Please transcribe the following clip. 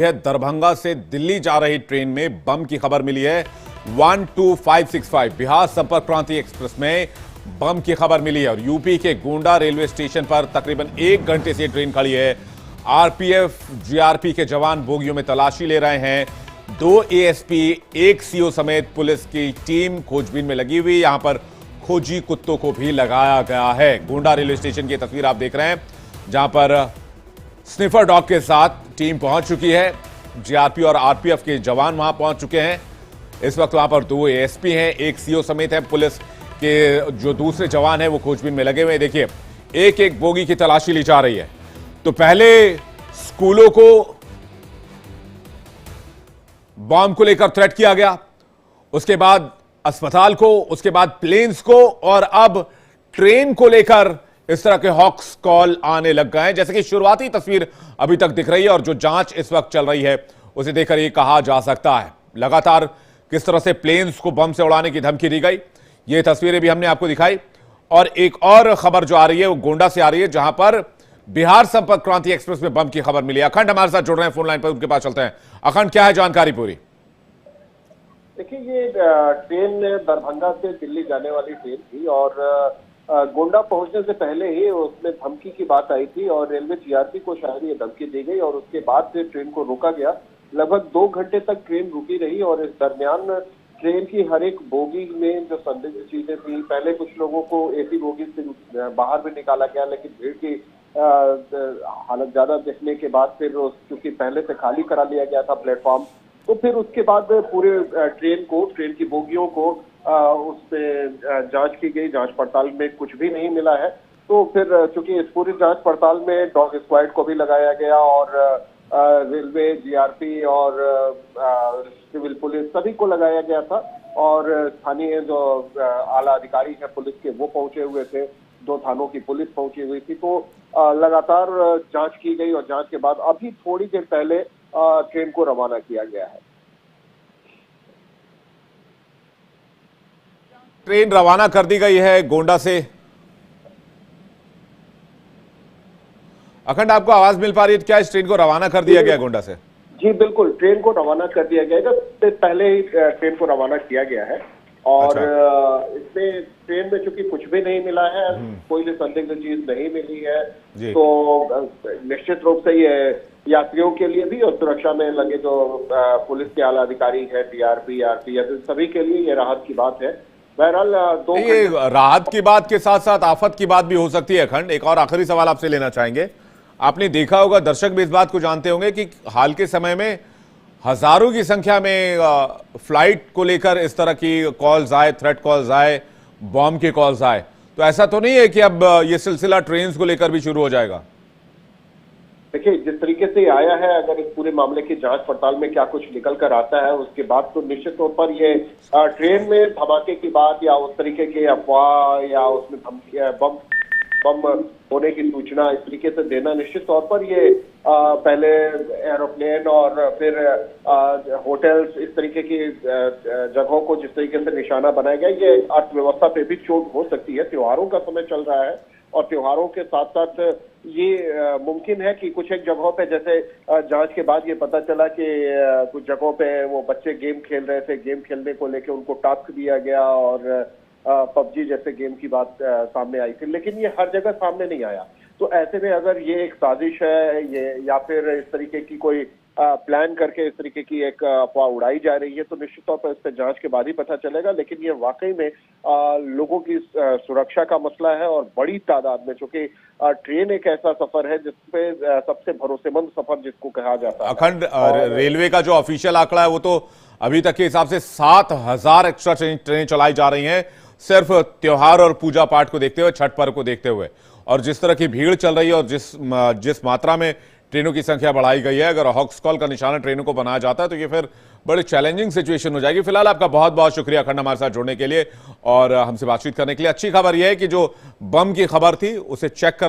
दरभंगा से दिल्ली जा रही ट्रेन में बम की खबर मिली है। 12565 बिहार संपर्क क्रांति एक्सप्रेस में बम की खबर मिली है और यूपी के गोंडा रेलवे स्टेशन पर तकरीबन 1 घंटे से ट्रेन खड़ी है। आरपीएफ जीआरपी के जवान बोगियों में तलाशी ले रहे हैं। 2 एएसपी 1 सीओ समेत पुलिस की टीम खोजबीन में लगी हुई। यहां पर खोजी कुत्तों को भी लगाया गया है। गोंडा रेलवे स्टेशन की तस्वीर आप देख रहे हैं जहां पर स्निफर डॉग के साथ टीम पहुंच चुकी है। जीआरपी और आरपीएफ के जवान वहां पहुंच चुके हैं। इस वक्त वहां पर 2 एएसपी हैं, 1 सीओ समेत है। पुलिस के जो दूसरे जवान हैं वो खोजबीन में लगे हुए हैं। देखिए, एक एक बोगी की तलाशी ली जा रही है। तो पहले स्कूलों को बॉम्ब को लेकर थ्रेट किया गया, उसके बाद अस्पताल को, उसके बाद प्लेन्स को, और अब ट्रेन को लेकर इस तरह के हॉक्स कॉल आने लग गए हैं। जैसे कि शुरुआती तस्वीर अभी तक दिख रही है और जो जांच इस वक्त चल रही है उसे देखकर यह कहा जा सकता है लगातार किस तरह से प्लेन्स को बम से उड़ाने की धमकी दी गई। ये तस्वीरें भी हमने आपको दिखाई। और एक और खबर जो आ रही है वो गोंडा से आ रही है जहां पर बिहार संपर्क क्रांति एक्सप्रेस में बम की खबर मिली है। अखंड हमारे साथ जुड़ रहे हैं फोन लाइन पर, उनके पास चलते हैं। अखंड, क्या है जानकारी पूरी? देखिए, ये ट्रेन दरभंगा से दिल्ली जाने वाली ट्रेन थी और गोंडा पहुंचने से पहले ही उसमें धमकी की बात आई थी और रेलवे जीआरपी को शायद ये धमकी दी गई और उसके बाद से ट्रेन को रोका गया। लगभग 2 घंटे तक ट्रेन रुकी रही और इस दरमियान ट्रेन की हर एक बोगी में जो संदिग्ध चीजें थी, पहले कुछ लोगों को एसी बोगी से बाहर भी निकाला गया, लेकिन भीड़ की हालत ज्यादा देखने के बाद फिर क्योंकि पहले से खाली करा लिया गया था प्लेटफॉर्म, तो फिर उसके बाद पूरे ट्रेन की बोगियों को उस पे जांच की गई। जांच पड़ताल में कुछ भी नहीं मिला है। तो फिर चूंकि इस पूरी जांच पड़ताल में डॉग स्क्वाड को भी लगाया गया और रेलवे, जीआरपी और सिविल पुलिस सभी को लगाया गया था और स्थानीय जो आला अधिकारी हैं पुलिस के वो पहुंचे हुए थे। 2 थानों की पुलिस पहुंची हुई थी। तो लगातार जांच की गई और जांच के बाद अभी थोड़ी देर पहले ट्रेन को रवाना किया गया है। ट्रेन रवाना कर दी गई है गोंडा से। अखंड, आपको आवाज मिल पा रही है? क्या इस ट्रेन को रवाना कर दिया गया गोंडा से? जी बिल्कुल, ट्रेन को रवाना कर दिया गया है। पहले ही ट्रेन को रवाना किया गया है और इसमें ट्रेन में चूंकि कुछ भी नहीं मिला है, कोई भी संदिग्ध चीज नहीं मिली है, तो निश्चित रूप से ये यात्रियों के लिए भी और सुरक्षा में लगे जो पुलिस के आला अधिकारी है, डीआरपी, आरपीएफ, सभी के लिए ये राहत की बात है। बहरहाल ये राहत की बात के साथ साथ आफत की बात भी हो सकती है। अखंड, एक और आखिरी सवाल आपसे लेना चाहेंगे। आपने देखा होगा, दर्शक भी इस बात को जानते होंगे कि हाल के समय में हजारों की संख्या में फ्लाइट को लेकर इस तरह की कॉल्स आए, थ्रेट कॉल्स आए, बॉम्ब के कॉल्स आए। तो ऐसा तो नहीं है कि अब ये सिलसिला ट्रेन को लेकर भी शुरू हो जाएगा? देखिए, जिस तरीके से आया है, अगर इस पूरे मामले की जांच पड़ताल में क्या कुछ निकल कर आता है उसके बाद तो निश्चित तौर पर ये ट्रेन में धमाके की बात या उस तरीके के अफवाह या उसमें बम होने की सूचना इस तरीके से देना, निश्चित तौर पर ये पहले एरोप्लेन और फिर होटल्स, इस तरीके की जगहों को जिस तरीके से निशाना बनाया गया, ये अर्थव्यवस्था पे भी चोट हो सकती है। त्योहारों का समय चल रहा है और त्योहारों के साथ साथ ये मुमकिन है कि कुछ एक जगहों पे, जैसे जांच के बाद ये पता चला कि कुछ जगहों पे वो बच्चे गेम खेल रहे थे, गेम खेलने को लेके उनको टास्क दिया गया और पबजी जैसे गेम की बात सामने आई थी, लेकिन ये हर जगह सामने नहीं आया। तो ऐसे में अगर ये एक साजिश है ये या फिर इस तरीके की कोई प्लान करके इस तरीके की एक अफवाह उड़ाई जा रही है, तो निश्चित तौर पर इस पर जांच के बाद ही पता चलेगा। लेकिन ये वाकई में लोगों की सुरक्षा का मसला है और बड़ी तादाद में, चूंकि ट्रेन एक ऐसा सफर है जिसपे सबसे भरोसेमंद सफर जिसको कहा जाता है। अखंड, रेलवे का जो ऑफिशियल आंकड़ा है वो तो अभी तक के हिसाब से 7000 एक्स्ट्रा ट्रेनें चलाई जा रही हैं, सिर्फ त्योहार और पूजा पाठ को देखते हुए, छठ पर्व को देखते हुए। और जिस तरह की भीड़ चल रही है और जिस मात्रा में ट्रेनों की संख्या बढ़ाई गई है, अगर हॉक्स कॉल का निशाना ट्रेनों को बनाया जाता है तो ये फिर बड़ी चैलेंजिंग सिचुएशन हो जाएगी। फिलहाल आपका बहुत बहुत शुक्रिया अखंड, हमारे साथ जुड़ने के लिए और हमसे बातचीत करने के लिए। अच्छी खबर यह है कि जो बम की खबर थी उसे चेक कर लिया।